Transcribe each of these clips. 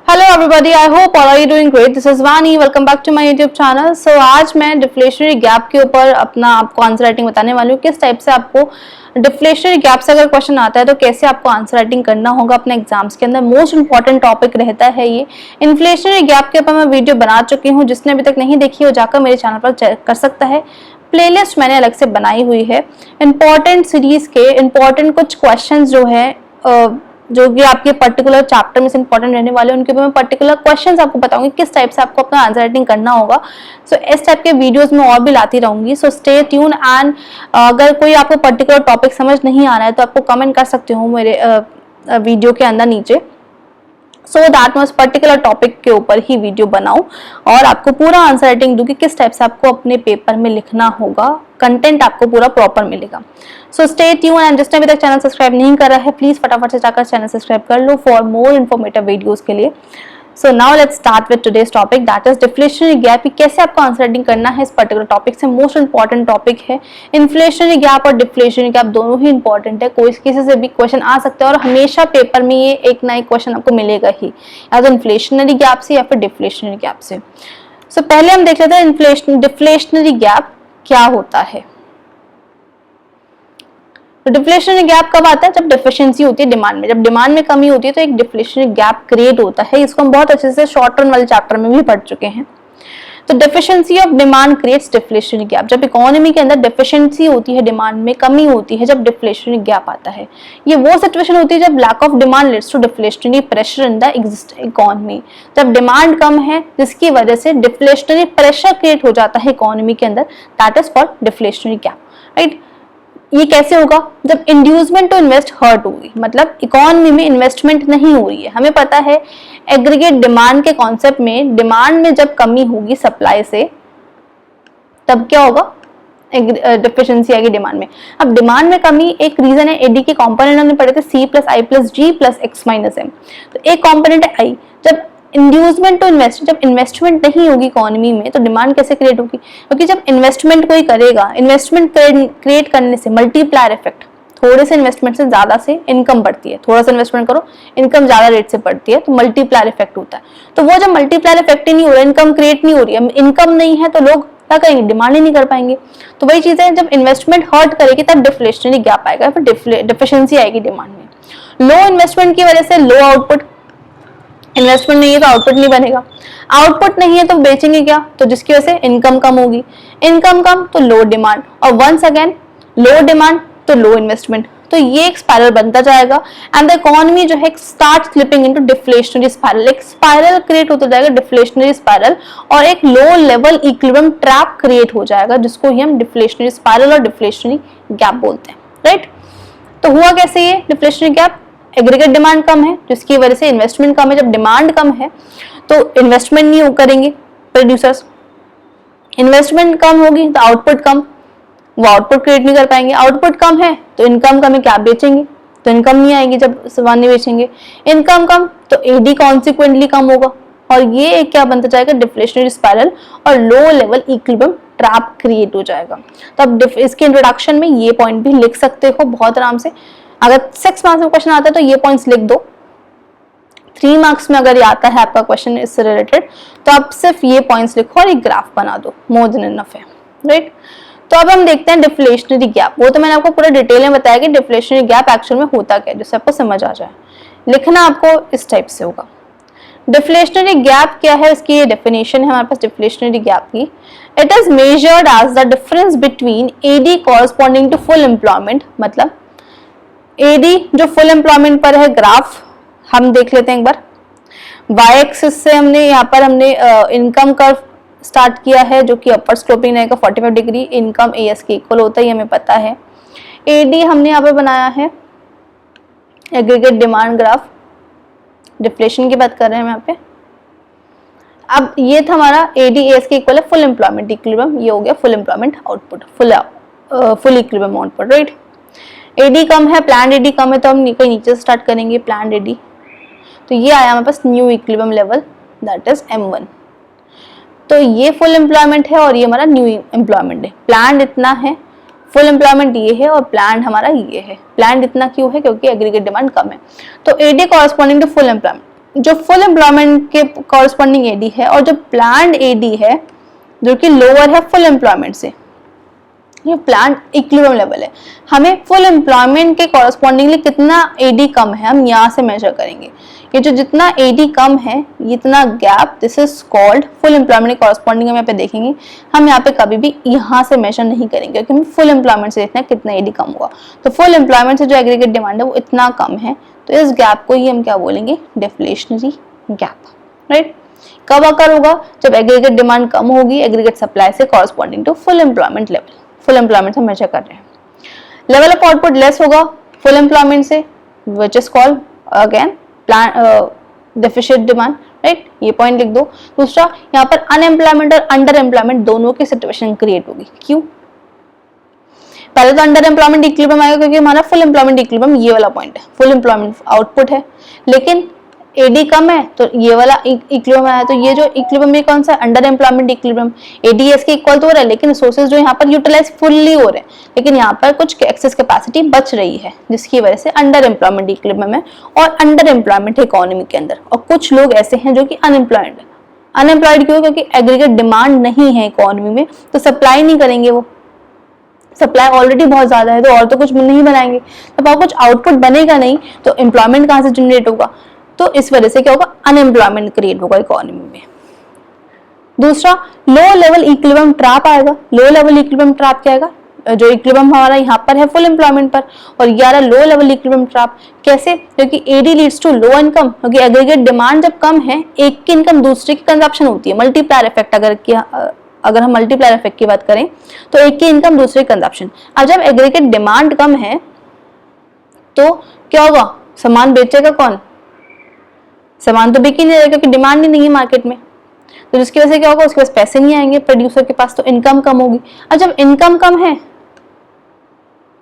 Hello everybody, I hope all are you doing great. This is Vani, welcome back to my YouTube channel. So आज मैं deflationary gap के ऊपर अपना आपको answer writing बताने वाली हूँ। किस टाइप से आपको डिफ्लेशनरी गैप से अगर क्वेश्चन आता है तो कैसे आपको आंसर राइटिंग करना होगा अपने एग्जाम्स के अंदर। मोस्ट इंपॉर्टेंट टॉपिक रहता है ये। इन्फ्लेशनरी गैप के ऊपर मैं वीडियो बना चुकी हूँ, जिसने अभी तक नहीं देखी हो जाकर मेरे चैनल पर चेक कर सकता है। प्लेलिस्ट मैंने अलग से बनाई हुई है। इंपॉर्टेंट सीरीज के इंपॉर्टेंट कुछ क्वेश्चन जो है जो कि आपके पर्टिकुलर चैप्टर में से इंपॉर्टेंट रहने वाले हैं, उनके ऊपर मैं पर्टिकुलर क्वेश्चंस आपको बताऊंगी किस टाइप से आपको अपना आंसर राइटिंग करना होगा। सो इस टाइप के वीडियोस में और भी लाती रहूंगी। सो स्टे ट्यून एंड अगर कोई आपको पर्टिकुलर टॉपिक समझ नहीं आ रहा है तो आपको कमेंट कर सकते हो मेरे वीडियो के अंदर नीचे, सो दैट मैं उस पर्टिकुलर टॉपिक के ऊपर ही वीडियो बनाऊं और आपको पूरा आंसर राइटिंग दूं कि किस टाइप से आपको अपने पेपर में लिखना होगा। कंटेंट आपको पूरा प्रॉपर मिलेगा। सो स्टे ट्यून एंड जिसने अभी तक चैनल सब्सक्राइब नहीं करा है प्लीज फटाफट से जाकर चैनल सब्सक्राइब कर लो फॉर मोर इन्फॉर्मेटिव वीडियोस के लिए। So now let's start with today's topic, that is deflationary gap. कैसे आपको आंसर राइटिंग करना है इस पर्टिकुलर टॉपिक से, मोस्ट इंपॉर्टेंट टॉपिक है। इन्फ्लेशनरी गैप और डिफ्लेशनरी गैप दोनों ही इंपॉर्टेंट है। कोई किसी से भी क्वेश्चन आ सकता है और हमेशा पेपर में ये एक ना एक क्वेश्चन आपको मिलेगा ही, या तो इन्फ्लेशनरी गैप से या फिर डिफ्लेशनरी गैप से। सो पहले हम देख लेते हैं डिफ्लेशनरी गैप क्या होता है। तो डिफ्लेशनरी गैप कब आता है? जब डेफिशिएंसी होती है डिमांड में। जब डिमांड में कमी होती है तो एक डिफ्लेशनरी गैप क्रिएट होता है। इसको हम बहुत अच्छे से शॉर्ट रन वाले चैप्टर में भी पढ़ चुके हैं। तो deficiency of demand creates deflationary gap. जब इकोनॉमी के अंदर डेफिशिएंसी होती है, डिमांड में कमी होती है, जब डिफ्लेशनरी गैप आता है। ये वो सिचुएशन होती है जब lack of demand leads to deflationary pressure in the existing economy. जब डिमांड कम है जिसकी वजह से डिफ्लेशनरी प्रेशर क्रिएट हो जाता है इकोनॉमी के अंदर, that is called deflationary gap, right. ये कैसे होगा? जब इंड्यूसमेंट टू इन्वेस्ट हर्ट होगी, मतलब इकोनॉमी में इन्वेस्टमेंट नहीं हो रही है। हमें पता है एग्रीगेट डिमांड के कॉन्सेप्ट में, डिमांड में जब कमी होगी सप्लाई से तब क्या होगा? डेफिशिएंसी आएगी डिमांड में। अब डिमांड में कमी एक रीजन है। एडी के कंपोनेंट हमने पढ़े थे C + I + G + X - M। तो एक कंपोनेंट है I। जब इंड्यूसमेंट टू इन्वेस्ट, जब इन्वेस्टमेंट नहीं होगी इकोनॉमी में तो डिमांड कैसे क्रिएट होगी? क्योंकि जब इन्वेस्टमेंट कोई करेगा, इन्वेस्टमेंट क्रिएट करने से मल्टीप्लायर इफेक्ट, थोड़े से इन्वेस्टमेंट से ज्यादा से इनकम बढ़ती है। थोड़ा सा इन्वेस्टमेंट करो, इनकम ज्यादा रेट से बढ़ती है, तो मल्टीप्लायर इफेक्ट होता है। तो वो जब मल्टीप्लायर इफेक्ट ही नहीं हो रहा, इनकम क्रिएट नहीं हो रही है, इनकम नहीं है तो लोग क्या करेंगे? डिमांड ही नहीं कर पाएंगे। तो वही चीज है, जब इन्वेस्टमेंट हर्ट करेगी तब डिफ्लेशनरी गैप आएगा, फिर डिफिशिएंसी आएगी डिमांड में। लो इन्वेस्टमेंट की वजह से लो आउटपुट, इन्वेस्टमेंट नहीं है तो आउटपुट नहीं बनेगा, आउटपुट नहीं है तो बेचेंगे क्या? तो जिसकी वजह से इनकम कम होगी, इनकम कम तो लो डिमांड, और वंस अगेन लो डिमांड तो लो इन्वेस्टमेंट। तो ये एक स्पाइरल बनता जाएगा एंड द इकोनॉमी जो है start slipping into deflationary spiral. एक स्पाइरल क्रिएट होता जाएगा, डिफ्लेशनरी स्पाइरल, और एक low level equilibrium trap create हो जाएगा, जिसको ही हम डिफ्लेशनरी स्पाइरल और डिफ्लेशनरी गैप बोलते हैं, राइट। तो हुआ कैसे ये डिफ्लेशनरी गैप? एग्रीगेट डिमांड कम है जिसकी वजह से इन्वेस्टमेंट कम है। जब डिमांड कम है तो इन्वेस्टमेंट नहीं करेंगे प्रोड्यूसर्स, इन्वेस्टमेंट कम होगी तो आउटपुट कम, वो आउटपुट क्रिएट नहीं कर पाएंगे। आउटपुट कम है तो इनकम कम है, क्या बेचेंगे? तो इनकम नहीं आएगी जब सामान नहीं बेचेंगे। इनकम कम तो एडी कॉन्सिक्वेंटली कम होगा, और ये एक क्या बनता जाएगा? डिफ्लेशनरी स्पाइरल और लो लेवल इक्विलिब्रियम ट्रैप क्रिएट हो जाएगा। तो अब इसके इंट्रोडक्शन में ये पॉइंट भी लिख सकते हो बहुत आराम से। अगर 6 मार्क्स में क्वेश्चन आता है तो ये पॉइंट्स लिख दो। 3 मार्क्स में अगर ये आता है आपका क्वेश्चन इससे रिलेटेड तो आप सिर्फ ये पॉइंट्स लिखो और एक ग्राफ बना दो, मोर देन इनफ है, राइट। तो अब हम देखते हैं डिफ्लेशनरी गैप। वो तो मैंने आपको पूरा डिटेल में बताया कि डिफ्लेशनरी गैप एक्चुअल में होता क्या है, जिससे आपको समझ आ जाए। लिखना आपको इस टाइप से होगा। डिफ्लेशनरी गैप क्या है, इसकी ये डेफिनेशन है हमारे पास डिफ्लेशनरी गैप की। It is measured as the difference between AD corresponding to full employment. मतलब एडी जो फुल एम्प्लॉयमेंट पर है, ग्राफ हम देख लेते हैं एक बार। वाई एक्सिस से हमने यहाँ पर इनकम कर्व स्टार्ट किया है जो कि अपर स्लोपिंग रहेगा 45 डिग्री, इनकम एएस के इक्वल होता है, ये हमें पता है। एडी हमने यहाँ पर बनाया है एग्रीगेट डिमांड ग्राफ, डिफ्लेशन की बात कर रहे हैं हम यहाँ पे। अब ये था हमारा एडी एएस के इक्वल है फुल एम्प्लॉयमेंट इक्विलिब्रियम, ये हो गया full employment output, full equilibrium output, right. AD कम है, प्लान एडी कम है, तो हम कहीं नीचे से स्टार्ट करेंगे प्लान एडी। तो ये आया हमारे पास new equilibrium level, that is M1। तो ये फुल एम्प्लॉयमेंट है और ये हमारा न्यू एम्प्लॉयमेंट है। प्लान इतना है, फुल एम्प्लॉयमेंट ये है, और प्लान हमारा ये है। प्लान इतना क्यों है? क्योंकि एग्रीगेट डिमांड कम है। तो AD corresponding to full employment, जो फुल एम्प्लॉयमेंट के कॉरस्पॉन्डिंग एडी है और जो प्लान्ड एडी है जो कि लोअर है फुल एम्प्लॉयमेंट से, ये प्लान इक्विलिब्रियम लेवल है। हमें फुल एम्प्लॉयमेंट के कॉरस्पॉन्डिंगली कितना एडी कम है हम यहाँ से मेजर करेंगे। ये जो जितना एडी कम है इतना gap, this is called full employment के कॉरस्पॉन्डिंग। हम यहाँ पे देखेंगे, हम यहाँ पे कभी भी यहाँ से मेजर नहीं करेंगे क्योंकि हमें फुल एम्प्लॉयमेंट से देखना है कितना एडी कम हुआ। तो फुल एम्प्लॉयमेंट से जो एग्रीगेट डिमांड है वो इतना कम है, तो इस गैप को ही हम क्या बोलेंगे, डिफ्लेशनरी गैप, राइट। कब अकर होगा, जब एग्रीगेट डिमांड कम होगी एग्रीगेट सप्लाई से corresponding to full employment level. Full employment से मेजर कर रहे हैं। लेवल ऑफ आउटपुट लेस होगा फुल एम्प्लॉयमेंट से, which is called again plan deficient demand, right. ये पॉइंट लिख दो। दूसरा, यहाँ पर अनएम्प्लॉयमेंट और अंडर एम्प्लॉयमेंट दोनों की सिचुएशन क्रिएट होगी। क्यों? पहले तो अंडर एम्प्लॉयमेंट इक्विलिब्रियम आएगा क्योंकि हमारा फुल एम्प्लॉयमेंट इक्विलिब्रियम ये वाला पॉइंट है, फुल एम्प्लॉयमेंट आउटपुट है, लेकिन एडी कम है तो ये वाला इक्विलिब्रियम आया। तो ये जो इक्विलिब्रियम है कौन सा, अंडर एम्प्लॉयमेंट इक्विलिब्रियम। एडीएस के इक्वल तो हो रहा है लेकिन रिसोर्सेज जो यहाँ पर यूटिलाइज फुल्ली हो रहे हैं, लेकिन यहाँ पर कुछ एक्सेस कैपेसिटी बच रही है जिसकी वजह से अंडर एम्प्लॉयमेंट इक्विलिब्रियम है और अंडर एम्प्लॉयमेंट है इकोनॉमी के अंदर। और कुछ लोग ऐसे हैं जो कि अनएम्प्लॉयड है। अनएम्प्लॉयड क्यों? क्योंकि एग्रीगेट डिमांड नहीं है इकोनॉमी में, तो सप्लाई नहीं करेंगे। वो सप्लाई ऑलरेडी बहुत ज्यादा है तो और तो कुछ नहीं बनाएंगे, तब तो कुछ आउटपुट बनेगा नहीं तो एम्प्लॉयमेंट कहाँ से जनरेट होगा। तो इस वजह से क्या होगा, अनएम्प्लॉयमेंट क्रिएट होगा इकोनॉमी में। दूसरा, लो लेवल इक्विलिब्रियम ट्रैप आएगा। लो लेवल इक्विलिब्रियम ट्रैप क्या आएगा, जो इक्विलिब्रियम हमारा यहाँ पर है फुल एम्प्लॉयमेंट पर और 11 लो लेवल इक्विलिब्रियम ट्रैप। कैसे? क्योंकि AD leads to low income, क्योंकि एग्रीगेट डिमांड जब कम है एक की इनकम दूसरे की कंजप्शन होती है। मल्टीप्लायर इफेक्ट अगर हम मल्टीप्लायर इफेक्ट की बात करें तो एक की इनकम दूसरे की कंजप्शन। अब जब एग्रीगेट डिमांड कम है तो क्या होगा, सामान बेचेगा कौन? सामान तो बिक ही नहीं रहेगा क्योंकि डिमांड ही नहीं है मार्केट में। तो जिसकी वजह से क्या होगा, उसके पास पैसे नहीं आएंगे प्रोड्यूसर के पास, तो इनकम कम होगी। और जब इनकम कम है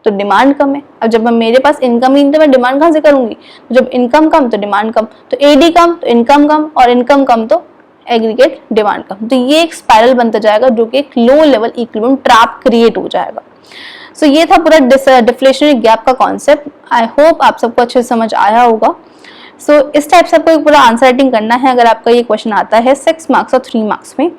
तो डिमांड कम है। अब जब मेरे पास इनकम ही नहीं तो मैं डिमांड कहां से करूंगी? तो जब इनकम कम तो डिमांड कम, तो एडी कम तो इनकम कम और इनकम कम तो एग्रीगेट डिमांड कम। तो ये एक स्पाइरल बनता जाएगा जो कि एक low level equilibrium trap create हो जाएगा। सो ये था पूरा डिफ्लेशनरी गैप का कॉन्सेप्ट। आई होप आप सबको अच्छे से समझ आया होगा। सो इस टाइप से आपको एक पूरा आंसर राइटिंग करना है अगर आपका ये क्वेश्चन आता है 6 मार्क्स और 3 मार्क्स में।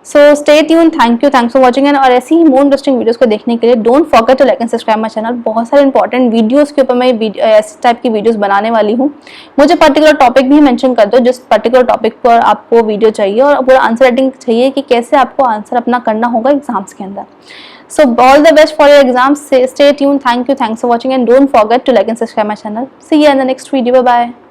So stay tune, thanks for watching. और ऐसी ही मोर इंटरेस्टिंग वीडियोस को देखने के लिए don't forget to like and subscribe my channel. बहुत सारे इंपॉर्टेंट वीडियोस के ऊपर मैं इस टाइप की वीडियोस बनाने वाली हूँ। मुझे पर्टिकुलर टॉपिक भी मेंशन कर दो जिस पर्टिकुलर टॉपिक पर आपको वीडियो चाहिए और पूरा आंसर राइटिंग चाहिए कि कैसे आपको आंसर अपना करना होगा एग्जाम्स के अंदर। So all the best for your exams. Stay tuned. Thanks for watching and don't forget to like and subscribe my channel. See you in the next video. Bye bye.